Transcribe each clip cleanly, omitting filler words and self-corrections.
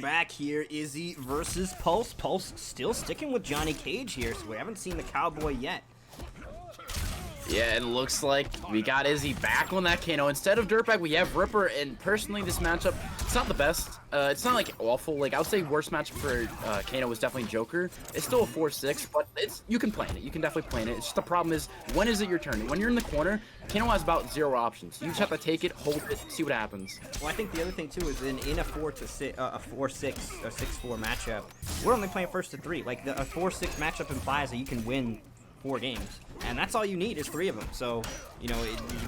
back here. Izzy versus Pulse. Pulse still sticking with Johnny Cage here, so we haven't seen the Cowboy yet. Yeah, it looks like we got Izzy back on that Kano. Instead of Dirtbag, we have Ripper, and personally, this matchup, it's not the best. It's not, like, awful. Like, I would say worst matchup for Kano was definitely Joker. It's still a 4-6, but you can plan it. You can definitely plan it. It's just the problem is, when is it your turn? When you're in the corner, Kano has about 0 options. You just have to take it, hold it, see what happens. Well, I think the other thing, too, is in a 4-6 or 6-4 matchup, we're only playing first to 3. Like, a 4-6 matchup implies that you can win 4 games, and that's all you need is 3 of them. So, you know,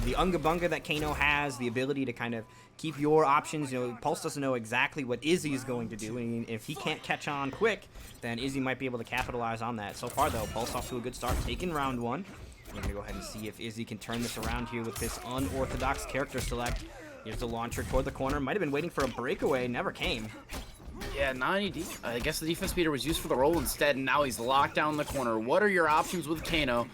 the Unga Bunga that Kano has, the ability to kind of keep your options. You know, Pulse doesn't know exactly what Izzy is going to do, and if he can't catch on quick, then Izzy might be able to capitalize on that. So far, though, Pulse off to a good start, taking round 1. We're gonna go ahead and see if Izzy can turn this around here with this unorthodox character select. Here's the launcher toward the corner. Might have been waiting for a breakaway, never came. Yeah, I guess the defense speeder was used for the roll instead, and now he's locked down in the corner. What are your options with Kano?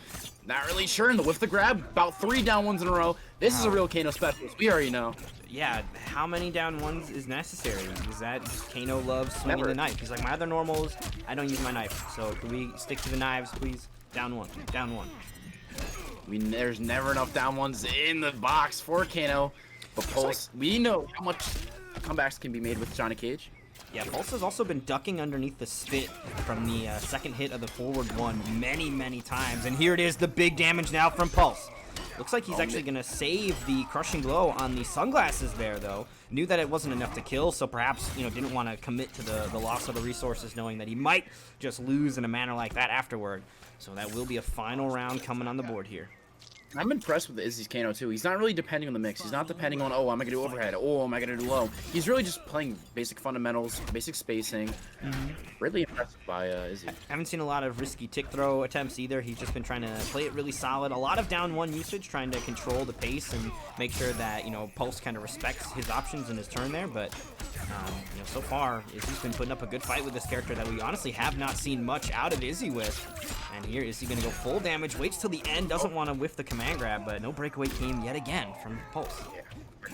Not really sure. And with the grab, about 3 down ones in a row. This is a real Kano specialist. We already know. Yeah, how many down ones is necessary? Is that just Kano loves swinging the knife? He's like, my other normals, I don't use my knife. So can we stick to the knives, please? Down 1, down 1. There's never enough down ones in the box for Kano. But Pulse, we know how much comebacks can be made with Johnny Cage. Yeah, Pulse has also been ducking underneath the spit from the second hit of the forward 1 many, many times. And here it is, the big damage now from Pulse. Looks like he's actually going to save the crushing blow on the sunglasses there, though. Knew that it wasn't enough to kill, so perhaps, you know, didn't want to commit to the loss of the resources, knowing that he might just lose in a manner like that afterward. So that will be a final round coming on the board here. I'm impressed with Izzy's Kano, too. He's not really depending on the mix. He's not depending on, oh, am I going to do overhead? Oh, am I going to do low? He's really just playing basic fundamentals, basic spacing. Really impressed by Izzy. I haven't seen a lot of risky tick throw attempts either. He's just been trying to play it really solid. A lot of down 1 usage, trying to control the pace and make sure that, you know, Pulse kind of respects his options in his turn there. But, you know, so far, Izzy's been putting up a good fight with this character that we honestly have not seen much out of Izzy with. And here, Izzy going to go full damage, waits till the end, doesn't want to whiff the command grab, but no breakaway came yet again from Pulse. Yeah.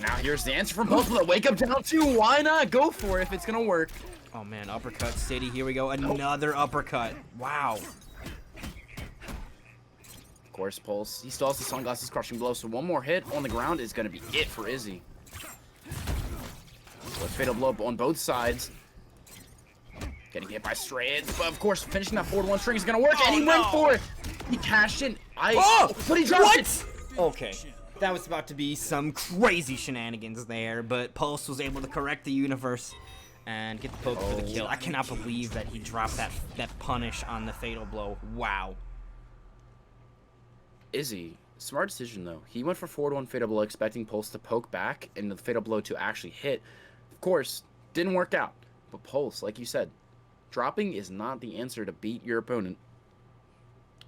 Now here's the answer from Pulse with a wake up down 2. Why not? Go for it if it's going to work. Oh man, uppercut city, here we go, another uppercut. Wow. Of course, Pulse, he still has the sunglasses crushing blow, so one more hit on the ground is going to be it for Izzy. So a fatal blow on both sides. Getting hit by Shreds, but of course, finishing that forward 1 string is going to work, and he went for it! He cashed in. But he dropped it! Okay, that was about to be some crazy shenanigans there, but Pulse was able to correct the universe and get the poke for the kill. I cannot believe that he dropped that punish on the fatal blow. Wow. Izzy, smart decision though. He went for forward 1 fatal blow, expecting Pulse to poke back and the fatal blow to actually hit. Of course, didn't work out. But Pulse, like you said, dropping is not the answer to beat your opponent.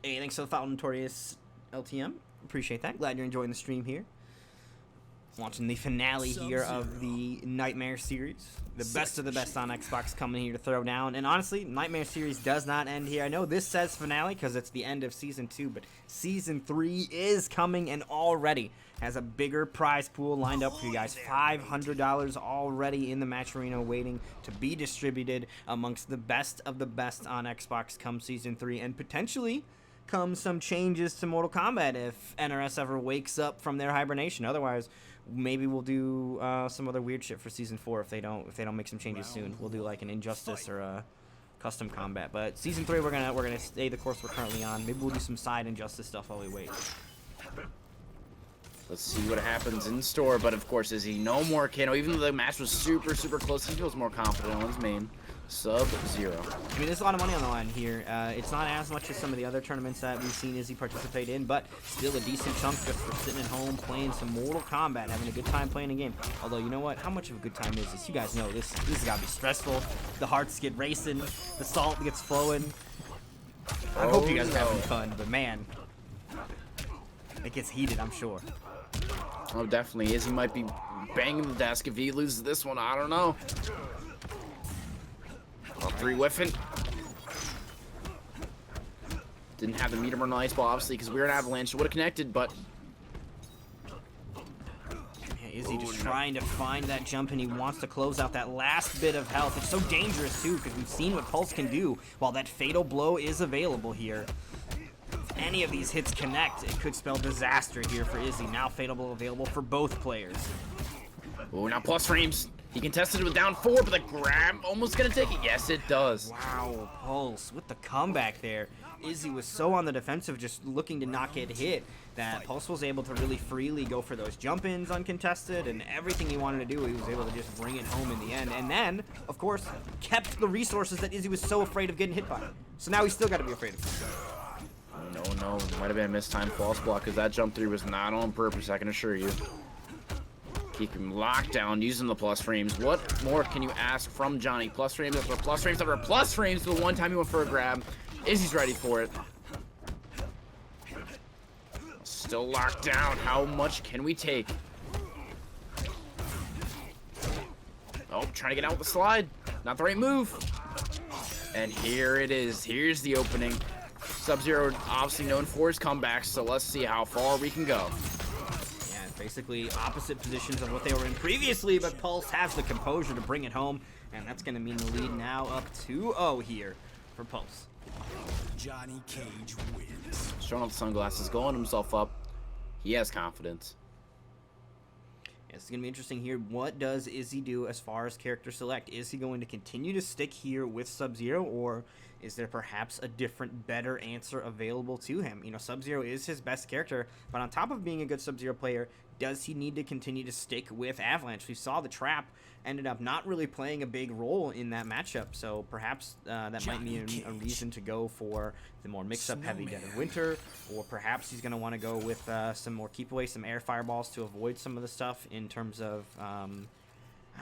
Hey, thanks for the follow, Notorious LTM. Appreciate that. Glad you're enjoying the stream here. Watching the finale here of the Nightmare series. The best of the best on Xbox coming here to throw down. And honestly, Nightmare series does not end here. I know this says finale because it's the end of Season 2, but Season 3 is coming and already has a bigger prize pool lined up for you guys. $500 already in the match arena waiting to be distributed amongst the best of the best on Xbox come Season 3. And potentially come some changes to Mortal Kombat if NRS ever wakes up from their hibernation. Otherwise, maybe we'll do some other weird shit for Season 4 if they don't make some changes soon. We'll do like an Injustice or a custom combat. But Season 3 we're gonna stay the course we're currently on. Maybe we'll do some side Injustice stuff while we wait. Let's see what happens in store, but of course, Izzy, no more Kano. Even though the match was super, super close, he feels more confident on his main. Sub-0. I mean, there's a lot of money on the line here. It's not as much as some of the other tournaments that we've seen Izzy participate in, but still a decent chunk just for sitting at home playing some Mortal Kombat, having a good time playing a game. Although, you know what? How much of a good time is this? You guys know this has got to be stressful. The hearts get racing. The salt gets flowing. I hope you guys are having fun, but man, it gets heated, I'm sure. Oh, definitely. Izzy might be banging the desk if he loses this one. I don't know. Well, 3 whiffing. Didn't have the meter on the ice ball, obviously, because we were an avalanche. Would have connected, but... Yeah, Izzy just trying to find that jump, and he wants to close out that last bit of health. It's so dangerous, too, because we've seen what Pulse can do while that Fatal Blow is available here. If any of these hits connect, it could spell disaster here for Izzy. Now Fatal Blow available for both players. Oh, now plus frames. He contested it with down 4, but the grab almost gonna take it. Yes, it does. Wow, Pulse with the comeback there. Izzy was so on the defensive, just looking to not get hit, that Pulse was able to really freely go for those jump-ins uncontested, and everything he wanted to do, he was able to just bring it home in the end. And then, of course, kept the resources that Izzy was so afraid of getting hit by. So now he's still got to be afraid of it. No, might have been a mistimed false block, because that jump 3 was not on purpose, I can assure you. Keep him locked down using the plus frames. What more can you ask from Johnny? Plus frames after plus frames after plus frames. The one time he went for a grab. Izzy's ready for it. Still locked down. How much can we take? Oh, trying to get out with the slide. Not the right move. And here it is. Here's the opening. Sub-Zero obviously known for his comebacks, so let's see how far we can go. Yeah, basically opposite positions of what they were in previously, but Pulse has the composure to bring it home, and that's going to mean the lead now up 2-0 here for Pulse. Johnny Cage wins. Showing off the sunglasses, going himself up. He has confidence. It's going to be interesting here. What does Izzy do as far as character select? Is he going to continue to stick here with Sub-Zero, or is there perhaps a different, better answer available to him? You know, Sub-Zero is his best character, but on top of being a good Sub-Zero player, does he need to continue to stick with Avalanche? We saw the trap ended up not really playing a big role in that matchup, so perhaps that might be a reason to go for the more mix-up heavy Dead of Winter, or perhaps he's going to want to go with some more keep away, some air fireballs to avoid some of the stuff in terms of, I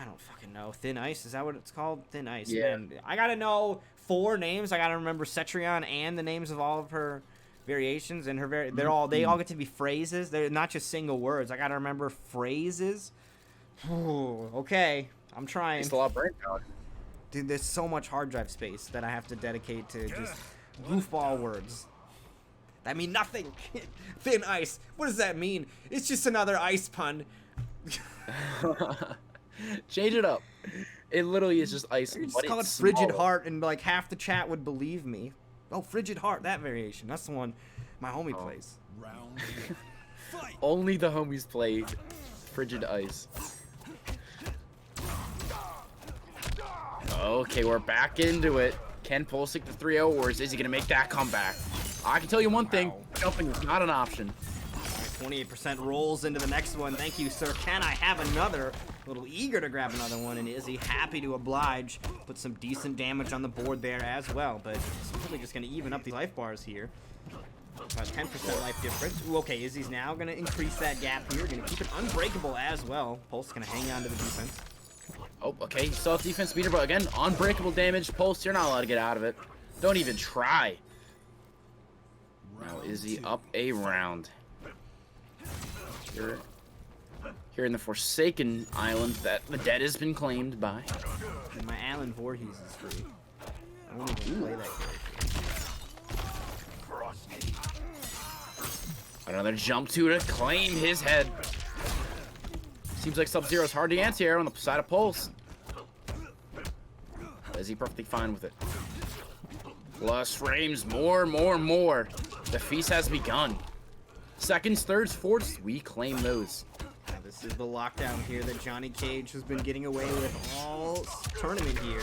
don't fucking know, Thin Ice, is that what it's called? Thin Ice. Yeah. Man, I got to know 4 names. I got to remember Cetrion and the names of all of her variations, and they all get to be phrases. They're not just single words. I got to remember phrases. Okay, I'm trying. It's a lot of brain power. Dude, there's so much hard drive space that I have to dedicate to just goofball words that mean nothing. Thin Ice. What does that mean? It's just another ice pun. Change it up. It literally is just ice. You just but call it it's Frigid smaller. Heart, and like half the chat would believe me. Oh, Frigid Heart, that variation. That's the one my homie plays. Round one. Fight. Only the homies played Frigid Ice. Okay, we're back into it. Can Pulse take the 3-0, or is he going to make that comeback? I can tell you one thing. Jumping is not an option. 28% rolls into the next one. Thank you, sir. Can I have another? A little eager to grab another one, and Izzy happy to oblige. Put some decent damage on the board there as well, but it's really just going to even up the life bars here. About 10% life difference. Ooh, okay, Izzy's now going to increase that gap here. Going to keep it unbreakable as well. Pulse going to hang on to the defense. Oh, okay. He still has defense meter, but again, unbreakable damage. Pulse, you're not allowed to get out of it. Don't even try. Now Izzy up a round. Here in the Forsaken Island that the dead has been claimed by. And my Alan Voorhees is free. I won't even play that character. Another jump to claim his head. Seems like Sub-Zero's hard to anti-air on the side of Pulse. Is he perfectly fine with it? Plus frames, more. The feast has begun. Seconds, thirds, fourths, we claim those. Now, this is the lockdown here that Johnny Cage has been getting away with all tournament here.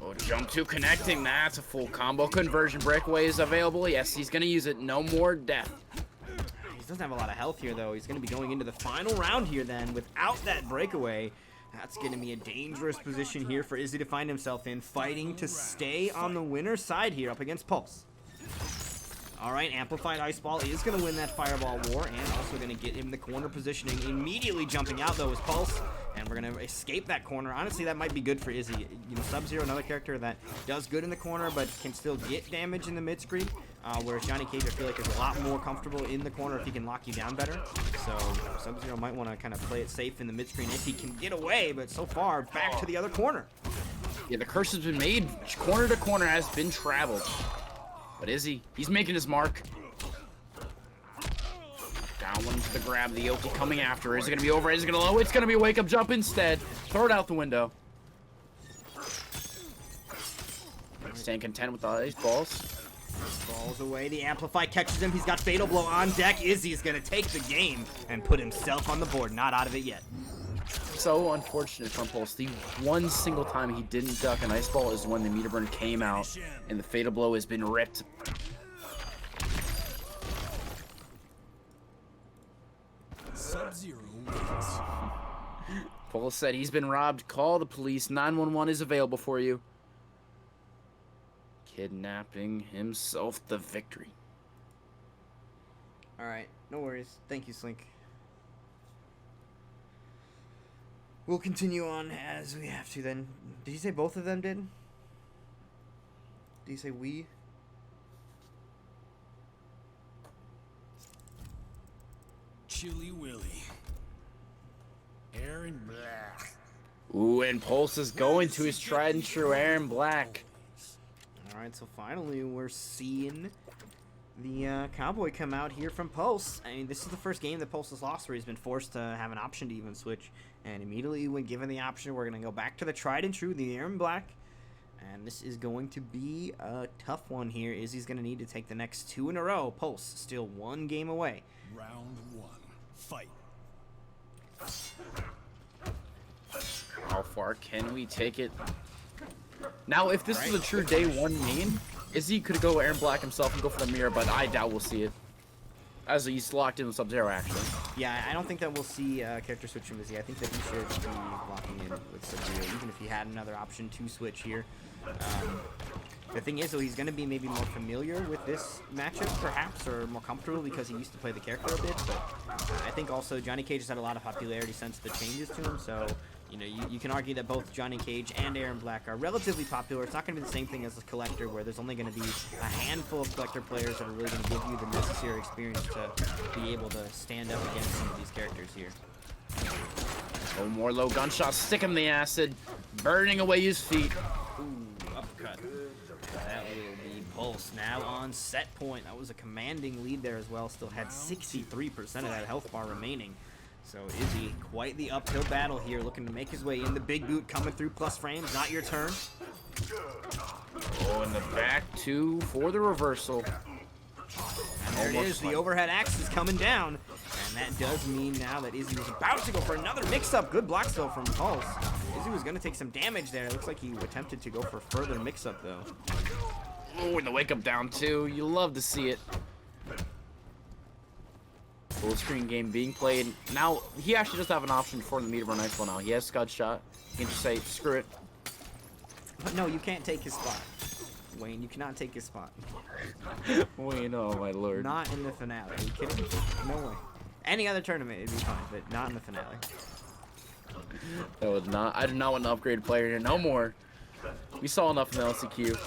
Oh, jump to connecting. That's a full combo conversion. Breakaway is available. Yes, he's going to use it. No more death. He doesn't have a lot of health here, though. He's going to be going into the final round here, then, without that breakaway. That's going to be a dangerous position here for Izzy to find himself in, fighting to stay on the winner's side here up against Pulse. All right, Amplified Ice Ball is going to win that Fireball war, and also going to get him the corner positioning. Immediately jumping out, though, is Pulse, and we're going to escape that corner. Honestly, that might be good for Izzy. You know, Sub-Zero, another character that does good in the corner, but can still get damage in the mid-screen, whereas Johnny Cage, I feel like, is a lot more comfortable in the corner if he can lock you down better. So Sub-Zero might want to kind of play it safe in the mid-screen if he can get away, but so far, back to the other corner. Yeah, the curse has been made. Corner to corner has been traveled. But Izzy, he's making his mark. Down one into the grab. The Yoki coming after. Is it going to be over? Is it going to low? It's going to be a wake-up jump instead. Throw it out the window. Staying content with the ice balls. Balls away. The Amplify catches him. He's got Fatal Blow on deck. Izzy's going to take the game and put himself on the board. Not out of it yet. So unfortunate from Pulse. The one single time he didn't duck an ice ball is when the meter burn came out and the Fatal Blow has been ripped. Sub-Zero wins. Pulse said he's been robbed. Call the police. 911 is available for you. Kidnapping himself the victory. Alright, no worries. Thank you, Slink. We'll continue on as we have to then. Did you say both of them did? Did you say we? Chilly Willy. Aaron Black. Ooh, and Pulse is going to his tried and true Aaron Black. Alright, so finally we're seeing the Cowboy come out here from Pulse. I mean, this is the first game that Pulse has lost where he's been forced to have an option to even switch. And immediately when given the option, we're going to go back to the tried and true, the Aaron Black. And this is going to be a tough one here. Izzy's going to need to take the next 2 in a row. Pulse still 1 game away. Round 1. Fight. How far can we take it? Now, if this is a true day 1 main, Izzy could go Aaron Black himself and go for the mirror, but I doubt we'll see it. As he's locked in with Sub-Zero, actually. Yeah, I don't think that we'll see character switch from Izzy. I think that he should be locking in with Sub-Zero, even if he had another option to switch here. The thing is, though, he's going to be maybe more familiar with this matchup, perhaps, or more comfortable because he used to play the character a bit. But I think also Johnny Cage has had a lot of popularity since the changes to him, so you know, you can argue that both Johnny Cage and Aaron Black are relatively popular. It's not going to be the same thing as a collector, where there's only going to be a handful of collector players that are really going to give you the necessary experience to be able to stand up against some of these characters here. Oh, more low gunshots. Stick him the acid, burning away his feet. Ooh, uppercut. That will be Pulse now on set point. That was a commanding lead there as well. Still had 63% of that health bar remaining. So Izzy, quite the uphill battle here, looking to make his way in. The big boot coming through, plus frames, not your turn. Oh, in the back two for the reversal. And there it is, the overhead axe is coming down. And that does mean now that Izzy was about to go for another mix-up. Good block still from Pulse. Izzy was going to take some damage there. It looks like he attempted to go for further mix-up, though. Oh, and the wake-up down, too. You love to see it. Full screen game being played. Now, he actually does have an option for the meter run ice now. He has Scud Shot. He can just say, screw it. But no, you can't take his spot. Wayne, you cannot take his spot. Wayne, oh my lord. Not in the finale. Are you kidding me? No way. Any other tournament, it'd be fine, but not in the finale. That was not. I did not want an upgrade player here. No more. We saw enough in the LCQ.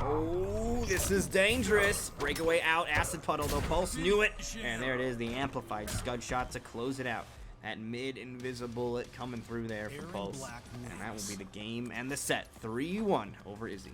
Oh, this is dangerous. Breakaway out, acid puddle, though Pulse knew it. And there it is, the amplified Scud Shot to close it out. That mid-invisible bullet coming through there for Pulse. And that will be the game and the set. 3-1 over Izzy.